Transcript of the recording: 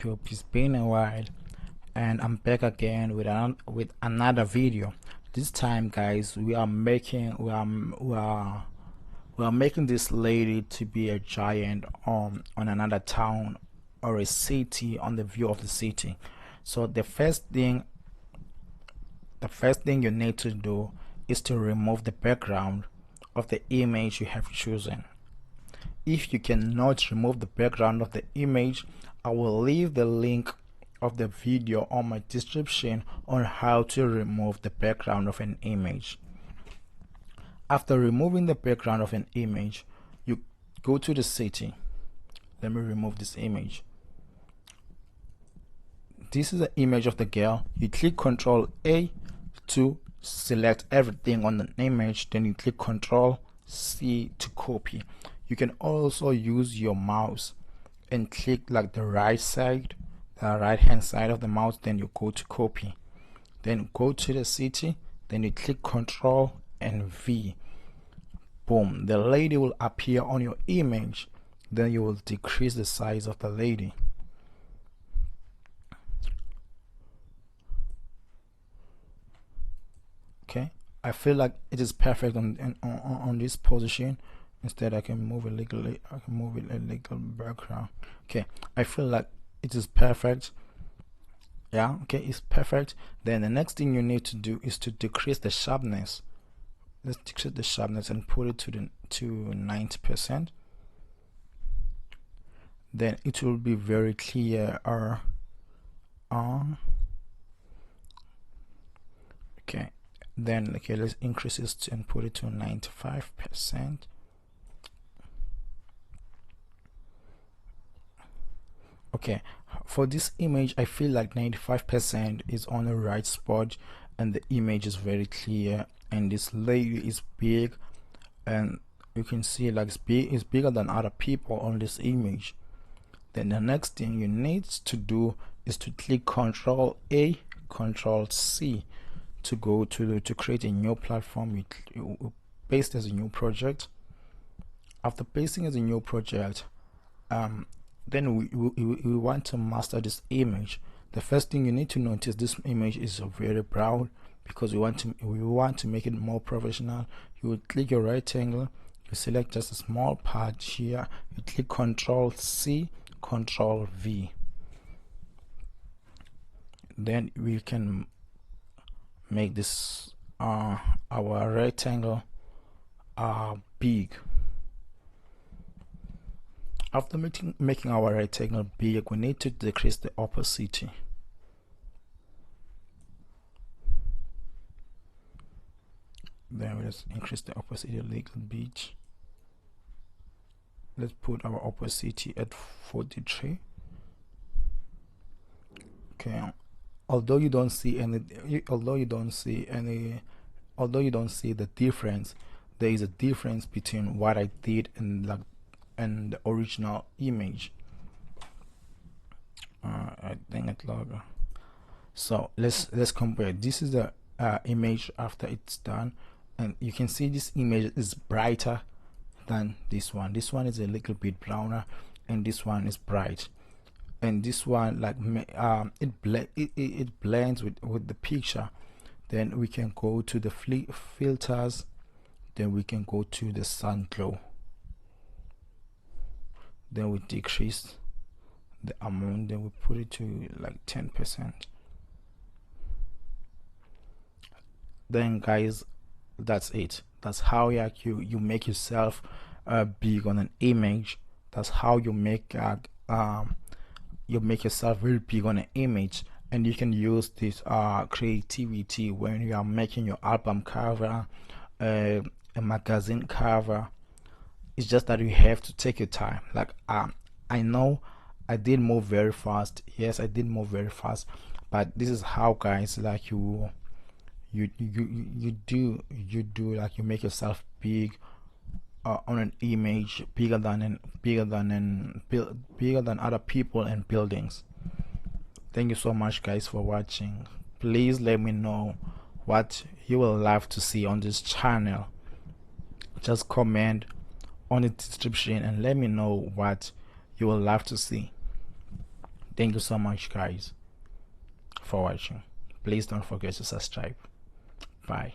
It's been a while, and I'm back again with another video. This time, guys, we are making this lady to be a giant on another town or a city on the view of the city. So the first thing you need to do is to remove the background of the image you have chosen. If you cannot remove the background of the image, I will leave the link of the video on my description on how to remove the background of an image. After removing the background of an image, you go to the city. Let me remove this image. This is the image of the girl. You click Ctrl A to select everything on the image, then you click Ctrl C to copy. You can also use your mouse and click like the right hand side of the mouse, then you go to copy, then go to the city, then you click Ctrl and V. Boom, the lady will appear on your image. Then you will decrease the size of the lady. Okay, I feel like it is perfect on this position. Instead, I can move it a little background. Okay, I feel like it is perfect. Yeah, okay, it's perfect. Then the next thing you need to do is to decrease the sharpness. Let's decrease the sharpness and put it to 90%. Then it will be very clear. Okay, then let's increase it and put it to 95%. Okay, for this image I feel like 95% is on the right spot and the image is very clear, and this lady is big, and you can see like it's bigger than other people on this image. Then the next thing you need to do is to click Ctrl A, Ctrl C to go to create a new platform. You paste as a new project. After pasting as a new project, then we want to master this image. The first thing you need to notice, this image is very brown because we want to make it more professional. You will click your rectangle, you select just a small part here, you click Ctrl C, Ctrl V. Then we can make this our rectangle big. After making our rectangle big, we need to decrease the opacity. Then let's increase the opacity a little bit. Let's put our opacity at 43. Okay, although you don't see the difference, there is a difference between what I did and the original image. I think it's logo. So let's compare. This is the image after it's done, and you can see this image is brighter than this one. This one is a little bit browner, and this one is bright. And this one, like it blends with the picture. Then we can go to the filters. Then we can go to the sun glow. Then we decrease the amount, then we put it to like 10%. Then guys, that's it. That's how you make yourself big on an image. That's how you make yourself very big on an image. And you can use this creativity when you are making your album cover, a magazine cover. It's just that you have to take your time. Like I know I did move very fast. Yes, I did move very fast, but this is how, guys, like you do like you make yourself big on an image, bigger than other people and buildings. Thank you so much, guys, for watching. Please let me know what you will love to see on this channel. Just comment on the description and let me know what you will love to see. Thank you so much, guys, for watching. Please don't forget to subscribe. Bye.